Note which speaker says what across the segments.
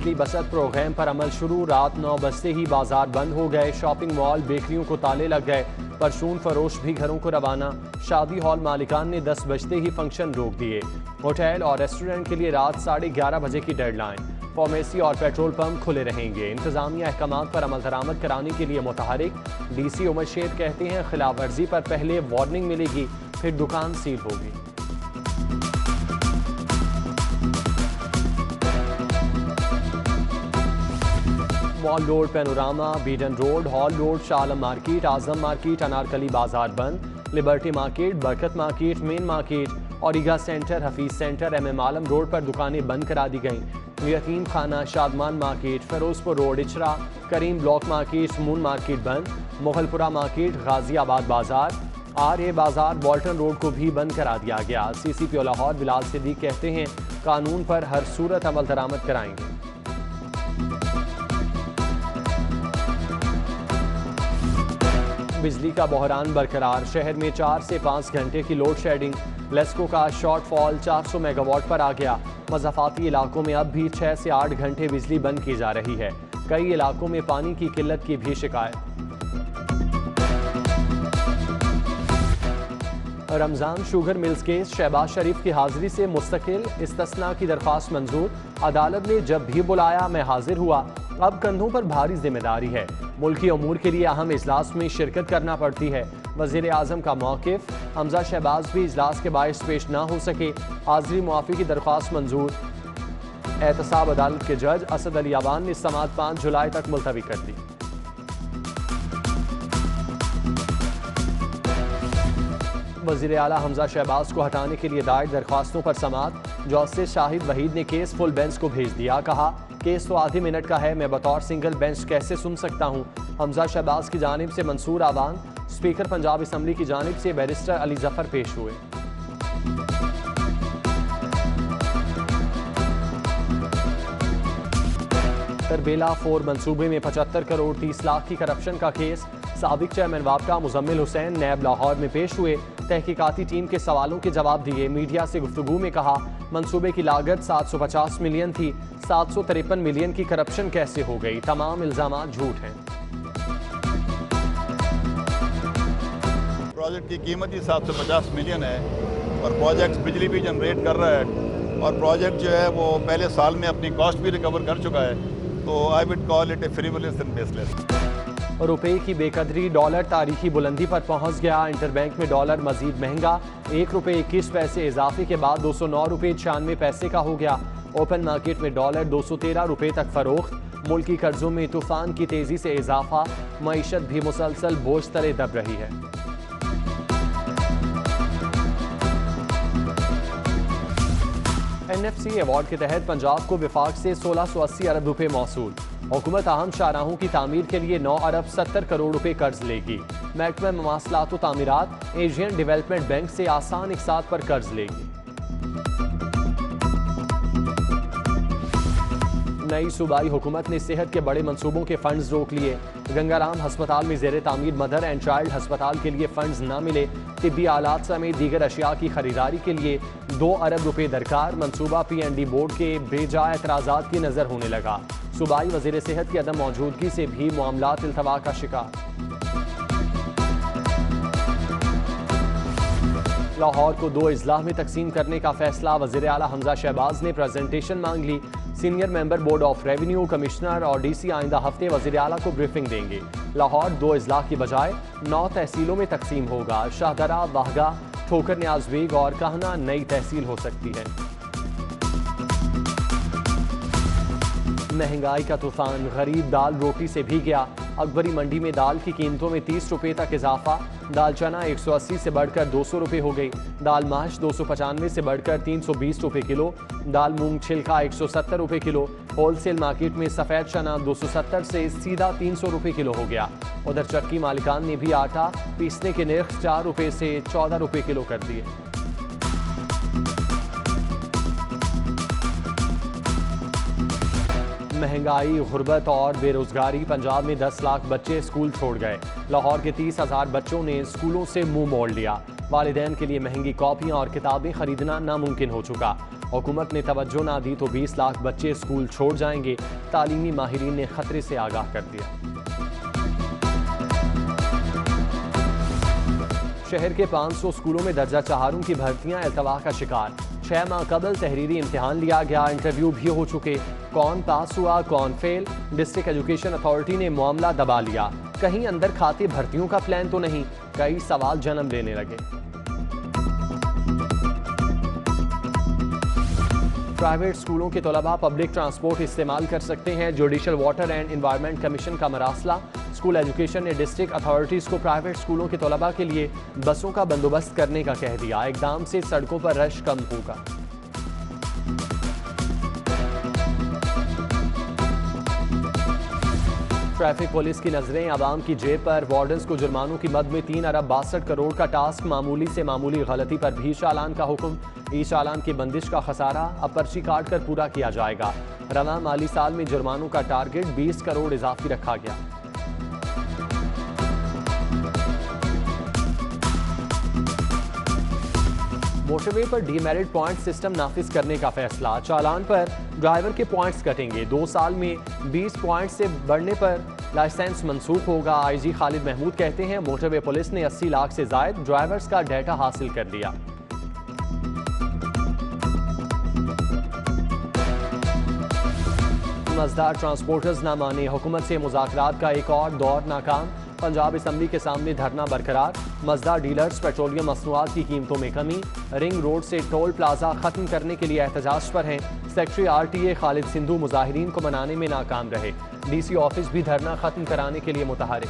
Speaker 1: बिजली बचत प्रोग्राम पर अमल शुरू। रात 9 बजते ही बाजार बंद हो गए। शॉपिंग मॉल बेकरियों को ताले लग गए। परचून फरोश भी घरों को रवाना। शादी हॉल मालिकान ने 10 बजते ही फंक्शन रोक दिए। होटल और रेस्टोरेंट के लिए रात 11:30 बजे की डेडलाइन। फार्मेसी और पेट्रोल पंप खुले रहेंगे। इंतजामिया अहकामात पर अमल दरामद कराने के लिए मुतहरिक। DC उमर शेर कहते हैं खिलाफ वर्जी पर पहले वार्निंग मिलेगी, फिर दुकान सील होगी। Mall road, Panorama, Beadon road, hall road, Shalam market, Azam market, Anarkali बाजार बंद। Liberty market, Barkat market, main market और ईगा centre, Hafeez centre, MM Alam road पर दुकानें बंद करा दी गईं। Yateem Khana, Shadman market, Ferozepur road, Ichhra, Karim block market, moon market बंद। मुगलपुरा मार्केट, गाजियाबाद बाजार, RA बाजार, वॉल्टन रोड को भी बंद करा दिया गया। CCP लाहौर बिलाल सिद्दीक कहते हैं कानून पर हर सूरत अमल दरामद कराएंगे। बिजली का बहरान बरकरार। शहर में 4 से 5 घंटे की लोड शेडिंग। लेस्को का शॉर्टफॉल 400 मेगावाट पर आ गया। मज़ाफ़ाती इलाकों में अब भी 6 से 8 घंटे बिजली बंद की जा रही है। कई इलाकों में पानी की किल्लत की भी शिकायत। Ramzan sugar mills case, Shahbaz Sharif की हाजिरी से मुस्तकिल। इस्तिस्ना की दरख्वास्त मंजूर। अदालत ने जब भी बुलाया मैं हाजिर हुआ। अब कंधों पर भारी जिम्मेदारी है। मुल्की अमूर के लिए अहम इजलास में शिरकत करना पड़ती है। वज़ीर आज़म का मौक़िफ़। हमजा शहबाज भी इजलास के बायस पेश ना हो सके। हाजिरी मुआफ़ी की दरख्वास्त मंजूर। एहतसाब अदालत के जज असद अली अवान ने समाअत 5 जुलाई तक मुलतवी कर दी। वज़ीर आला हमजा शहबाज को हटाने के लिए दायर दरख्वास्तों पर समाअत। जस्टिस शाहिद वहीद ने केस फुल बेंच को भेज दिया। कहा केस तो आधे मिनट का है, मैं बतौर सिंगल बेंच कैसे सुन सकता हूँ। हमजा शहबाज की जानिब से मंसूर आवान। स्पीकर पंजाब असम्बली की जानिब से बैरिस्टर अली जफर पेश हुए। तरबेला 4 मंसूबे में 75 करोड़ 30 लाख की करप्शन का केस। साबिक चेयरमैन वापका मुजम्मिल हुसैन नैब लाहौर में पेश हुए। तहकीकाती टीम के सवालों के जवाब दिए। मीडिया से गुफ्तगू में कहा मंसूबे की लागत 750 मिलियन थी, 753 मिलियन की करप्शन कैसे हो गई। तमाम इल्जामात झूठ हैं।
Speaker 2: प्रोजेक्ट की कीमत ही 750 मिलियन है और प्रोजेक्ट बिजली भी जनरेट कर रहा है और प्रोजेक्ट जो है वो पहले साल में अपनी कॉस्ट भी रिकवर कर चुका है। तो I would call it A frivolous and baseless.
Speaker 1: रुपए की बेकदरी। डॉलर तारीखी बुलंदी पर पहुंच गया। इंटरबैंक में डॉलर मजीद महंगा। 1 रुपये 21 पैसे इजाफे के बाद 209 रुपये 96 पैसे का हो गया। ओपन मार्केट में डॉलर 213 रुपये तक फरोख्त। मुल्की कर्जों में तूफान की तेजी से इजाफा। मईशत भी मुसलसल बोझ तले दब रही है। NFC अवार्ड के तहत पंजाब को विफाक से 1680 अरब रुपए मौसूल। हुकूमत अहम शाहराहों की तामीर के लिए 9 अरब 70 करोड़ रुपए कर्ज लेगी। महकमा मवासलात व तामीरात एशियन डेवलपमेंट बैंक से आसान इकसात पर कर्ज लेगी। नई सूबाई हुकूमत ने सेहत के बड़े मंसूबों के फंड्स रोक लिए। गंगाराम हस्पताल में जेर तामीर मदर एंड चाइल्ड हस्पताल के लिए फंड्स न मिले। तिब्बी आलात समेत दीगर अशिया की खरीदारी के लिए 2 अरब रुपए दरकार। मंसूबा PND बोर्ड के बेजा एतराज़ात की नजर होने लगा। सूबाई वजीर सेहत की अदम मौजूदगी से भी मामलात इल्तवा का शिकार। लाहौर को 2 अजला में तकसीम करने का फैसला। वज़ीर आला हमजा शहबाज ने प्रेजेंटेशन मांग ली। Senior member board of revenue, commissioner और DC आइंदा हफ्ते वज़ीर आला को ब्रीफिंग देंगे। लाहौर 2 अजला की बजाय 9 तहसीलों में तकसीम होगा। शाहदरा, वाहगा, ठोकर न्याज बेग और कहना नई तहसील हो सकती है। महंगाई का तूफान। गरीब दाल रोटी से भी गया। अकबरी मंडी में दाल की कीमतों में 30 रुपये तक इजाफा। दाल चना 180 से बढ़कर 200 रुपये हो गई। दाल माश 295 से बढ़कर 320 रुपये किलो। दाल मूंग छिलका 170 रुपये किलो। होलसेल मार्केट में सफ़ेद चना 270 से सीधा 300 रुपये किलो हो गया। उधर चक्की मालिकान ने भी आटा पीसने के निर्ख 4 रुपये से 14 रुपये किलो कर दिए। महंगाई, गुर्बत और बेरोजगारी। पंजाब में 10 लाख बच्चे स्कूल छोड़ गए। लाहौर के 30,000 बच्चों ने स्कूलों से मुंह मोड़ लिया। वालिदैन के लिए महंगी कॉपियां और किताबें खरीदना नामुमकिन हो चुका। हुकूमत ने तवज्जो ना दी तो 20 लाख बच्चे स्कूल छोड़ जाएंगे, तालीमी माहिरीन ने खतरे से आगाह कर दिया। शहर के 500 स्कूलों में दर्जा चहारों की भर्तियां अल्तवा का शिकार। 6 माह कबल तहरीरी इम्तिहान लिया गया, इंटरव्यू भी हो चुके, कौन पास हुआ कौन फेल, डिस्ट्रिक्ट एजुकेशन अथॉरिटी ने मामला दबा लिया। कहीं अंदर खाते भर्तियों का प्लान तो नहीं, कई सवाल जन्म लेने लगे। प्राइवेट स्कूलों के तलबा पब्लिक ट्रांसपोर्ट इस्तेमाल कर सकते हैं, judicial water and environment commission का मरासला। स्कूल एजुकेशन ने डिस्ट्रिक्ट अथॉरिटीज़ को प्राइवेट स्कूलों के तलबा के लिए बसों का बंदोबस्त करने का कह दिया। इकदाम से सड़कों पर रश कम होगा। ट्रैफिक पुलिस की नजरें आवाम की जेब पर। वार्डन्स को जुर्मानों की मद में 3 अरब 62 करोड़ का टास्क। मामूली से मामूली गलती पर भी चालान का हुक्म। ई चालान की बंदिश का खसारा अब पर्ची काट कर पूरा किया जाएगा। रवां माली साल में जुर्मानों का टारगेट 20 करोड़ इजाफी रखा गया। मोटरवे पर डीमेरिट पॉइंट सिस्टम नाफिज करने का फैसला। चालान पर ड्राइवर के पॉइंट्स कटेंगे। 2 साल में 20 पॉइंट से बढ़ने पर लाइसेंस मंसूख होगा। आईजी खालिद महमूद कहते हैं मोटरवे पुलिस ने 80 लाख से जायद ड्राइवर्स का डाटा हासिल कर लिया। मजदार ट्रांसपोर्टर्स ना माने, हुकूमत से मुज़ाकरात का एक और दौर नाकाम। पंजाब असम्बली के सामने धरना बरकरार। मजदार डीलर्स पेट्रोलियम मसनूआत की कीमतों में कमी। रिंग रोड से टोल प्लाजा खत्म करने के लिए एहतजाज पर हैं। सेक्रेटरी RTA खालिद सिंधु मुजाहिरीन को मनाने में नाकाम रहे। DC ऑफिस भी धरना खत्म कराने के लिए मुतहरिक।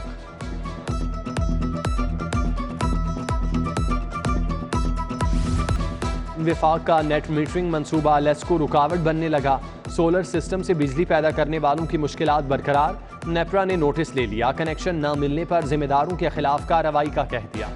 Speaker 1: विफाक का नेट मीटरिंग मंसूबा लेस्को रुकावट बनने लगा। सोलर सिस्टम से बिजली पैदा करने वालों की मुश्किलात बरकरार। नेपरा ने नोटिस ले लिया, कनेक्शन न मिलने पर जिम्मेदारों के खिलाफ कार्रवाई का कह दिया।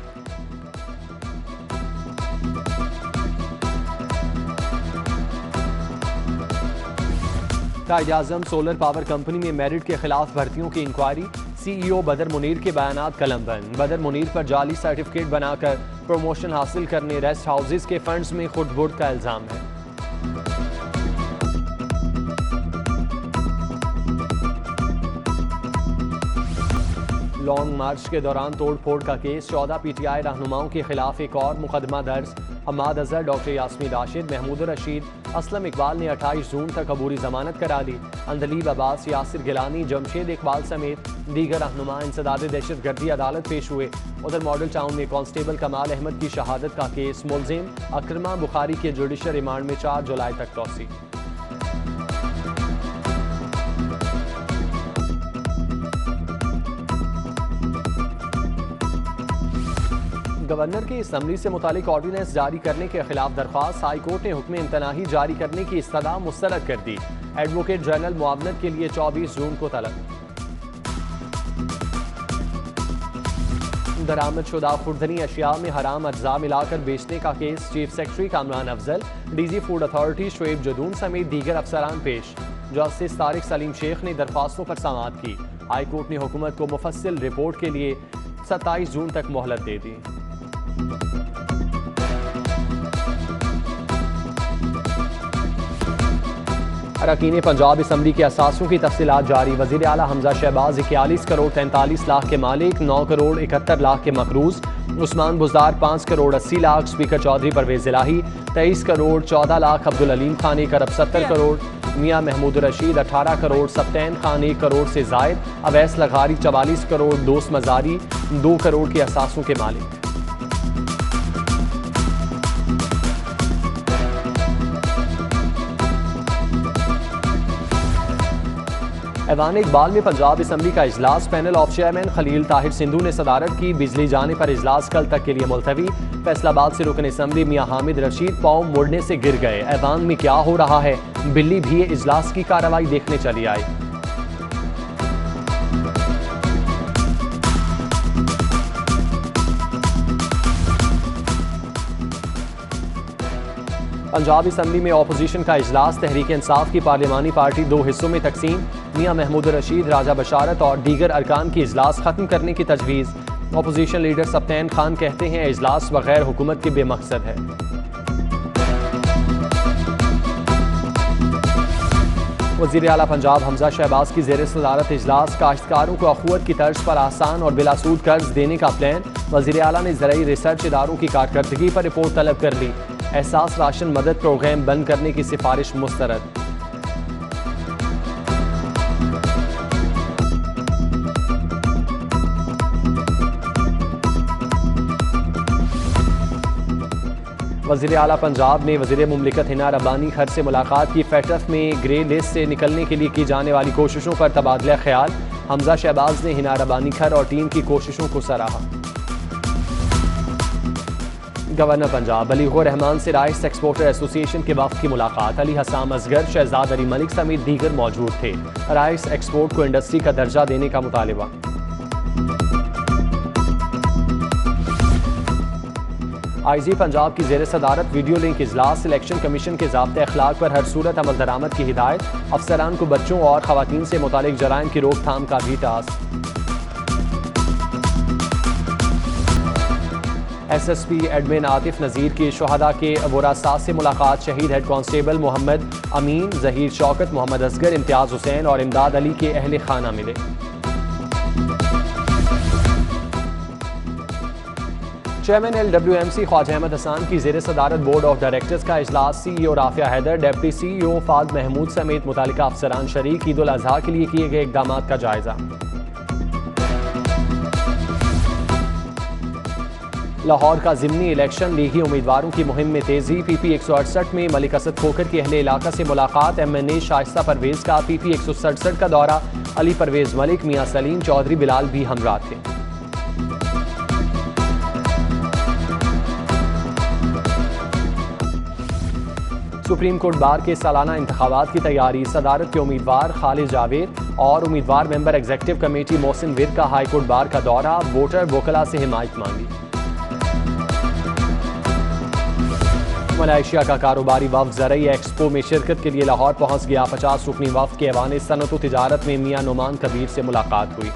Speaker 1: कायद-ए-आज़म सोलर पावर कंपनी में मेरिट के खिलाफ भर्तियों की इंक्वायरी। CEO बदर मुनीर के बयानात कलमबंद। बदर मुनीर पर जाली सर्टिफिकेट बनाकर प्रमोशन हासिल करने, रेस्ट हाउसेज के फंड्स में खुर्द-बुर्द का इल्जाम है। लॉन्ग मार्च के दौरान तोड़ फोड़ का केस। 14 PTI रहनुमाओं के खिलाफ एक और मुकदमा दर्ज। हम्माद अजहर, डॉक्टर यास्मीन राशिद, महमूद रशीद, असलम इकबाल ने 28 जून तक अबूरी जमानत करा ली। अंदलीब अब्बास, यासिर गिलानी, जमशेद इकबाल समेत दीगर रहनुमा इंसदाद दहशतगर्दी अदालत पेश हुए। उधर मॉडल टाउन में कांस्टेबल कमाल अहमद की शहादत का केस। मुलजिम अक्रमा बुखारी के जुडिशल रिमांड में 4 जुलाई तक तौसी। गवर्नर की असम्बली से मुतालिक ऑर्डिनेंस जारी करने के खिलाफ दरख्वास्त। हाई कोर्ट ने हुक्म इम्तनाही जारी करने की इस्तदा मुस्तरद कर दी। एडवोकेट जनरल मुआवनत के लिए 24 जून को तलब। दरामद शुदा खुर्दनी अशिया में हराम अज्जा मिलाकर बेचने का case. Chief secretary Kamran Afzal, DG food authority Shoaib Jadoon समेत दीगर अफसरान पेश। जस्टिस तारिक सलीम शेख ने दरख्वास्तों पर समाअत की। हाई कोर्ट ने हुकूमत को मुफस्सिल रिपोर्ट के लिए 27 जून तक मोहलत दे दी। अरकान पंजाब असम्बली के असासों की तफसीलात जारी। वज़ीर आला हमजा शहबाज 41 करोड़ 43 लाख के मालिक, 9 करोड़ 71 लाख के मकरूज। उस्मान बुज़दार 5 करोड़ 80 लाख। स्पीकर चौधरी परवेज़ इलाही 23 करोड़ 14 लाख। अब्दुल अलीम खान 1 अरब 70 करोड़। मियाँ महमूद रशीद 18 करोड़। सप्तैन खान 1 करोड़ से जायद। अवैस लगारी 44 करोड़। दोस्त मजारी 2 करोड़ के असासों के मालिक। ऐवान इकबाल में पंजाब असम्बली का इजलास। Panel of chairman Khalil Tahir Sindhu ने सदारत की। बिजली जाने पर इजलास कल तक के लिए मुलतवी। फैसलाबाद से रुकन असम्बली मियाँ हामिद रशीद पाँव मुड़ने से गिर गए। ऐवान में क्या हो रहा है, बिल्ली भी इजलास की कार्रवाई देखने चली आई। पंजाब असम्बली में अपोजिशन का इजलास। तहरीक इंसाफ की पार्लिमानी पार्टी 2 हिस्सों में तकसीम। मियाँ महमूद रशीद, राजा बशारत और दीगर अरकान की इजलास खत्म करने की तजवीज़। अपोजिशन लीडर सप्तैन खान कहते हैं इजलास बगैर हुकूमत के बेमकसद है। वज़ीर आला पंजाब हमजा शहबाज की ज़ेर सदारत इजलास, काश्तकारों को अखुवत की तर्ज पर आसान और बिलासूद कर्ज देने का प्लान। वज़ीर आला ने ज़राई रिसर्च इदारों की कारकर्दगी पर रिपोर्ट तलब कर ली। एहसास राशन मदद प्रोग्राम बंद करने की सिफारिश मुस्तरद। वज़ीर आला पंजाब ने वज़ीर मुमलिकत हिना रब्बानी खर से मुलाकात की। फेटफ में ग्रे लिस्ट से निकलने के लिए की जाने वाली कोशिशों पर तबादला ख्याल। हमजा शहबाज ने हिना रब्बानी खर और टीम की कोशिशों को सराहा। गवर्नर पंजाब बलीगुर रहमान से राइस एक्सपोर्टर एसोसिएशन के वफ़द की मुलाकात। अली हसाम असगर, शहजाद अली मलिक समेत दीगर मौजूद थे। राइस एक्सपोर्ट को इंडस्ट्री का दर्जा देने का मुतालिबा। आईजी पंजाब की ज़ेर सदारत वीडियो लिंक इजलास। इलेक्शन कमीशन के ज़ाब्ते अखलाक पर हर सूरत अमल दरामद की हिदायत। अफसरान को बच्चों और ख़वातीन से मुतालिक जराइम की रोकथाम का भी task. SSP admin Atif Nazir की शुहदा के वरासा से मुलाकात। शहीद हेड कांस्टेबल मोहम्मद अमीन, जहीर शौकत, मोहम्मद असगर, इम्तियाज़ हुसैन और इमदाद अली के अहले खाना मिले। चेयरमैन LWMC ख्वाजा अहमद हसन की ज़ेर सदारत बोर्ड ऑफ डायरेक्टर्स का इजलास। CEO Rafia Haider, deputy CEO Fahad Mahmood समेत मुतालिका अफसरान शरीक। ईद उल अज़हा के लिए किए गए इक़दाम का जायजा। लाहौर का ज़िमनी इलेक्शन, लीगी उम्मीदवारों की मुहिम में तेज़ी। PP 168 में मलिक असद खोखर के अहले इलाका से मुलाकात। MNA शाइस्ता परवेज़ का PP 167 का दौरा। अली परवेज़ मलिक, मियाँ सलीम चौधरी बिलाल भी हमरा थे। सुप्रीम कोर्ट बार के सालाना इंतखाबात की तैयारी। सदारत के उम्मीदवार खालिद जावेद और उम्मीदवार मेंबर एग्जीक्यूटिव कमेटी मोहसिन विर का हाई कोर्ट बार का दौरा। वोटर वोकला से हिमायत मांगी। मलेशिया का कारोबारी वफ्द ज़रई एक्सपो में शिरकत के लिए लाहौर पहुंच गया। 50 रुकनी वफ्द के ऐवान सनअत व तिजारत में मियां नुमान कबीर से मुलाकात हुई।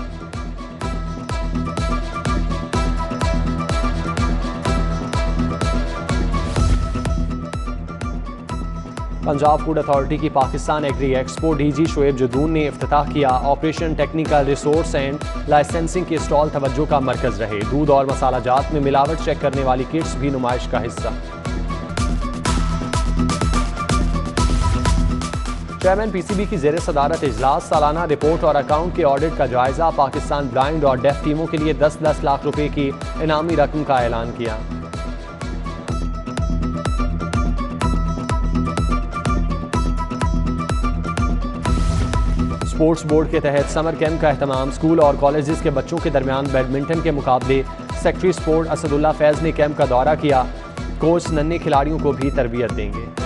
Speaker 1: पंजाब फूड अथॉरिटी की Pakistan agree expo DG Shoaib Jadoon ने इफ्तिताह किया। Operation technical resource and licensing के स्टॉल तवज्जो का मरकज रहे। दूध और मसाला जात में मिलावट चेक करने वाली किट्स भी नुमाइश का हिस्सा। चेयरमैन PCB की ज़ेर सदारत इजलास। सालाना रिपोर्ट और अकाउंट के ऑडिट का जायजा। पाकिस्तान ब्लाइंड और डेफ टीमों के लिए 10-10 लाख रुपए की इनामी रकम का ऐलान किया। स्पोर्ट्स बोर्ड के तहत समर कैंप का एहतमाम। स्कूल और कॉलेजेस के बच्चों के दरमियान बैडमिंटन के मुकाबले। सेक्रेटरी स्पोर्ट असदुल्ला फैज़ ने कैंप का दौरा किया। कोच नन्हे खिलाड़ियों को भी तरबियत देंगे।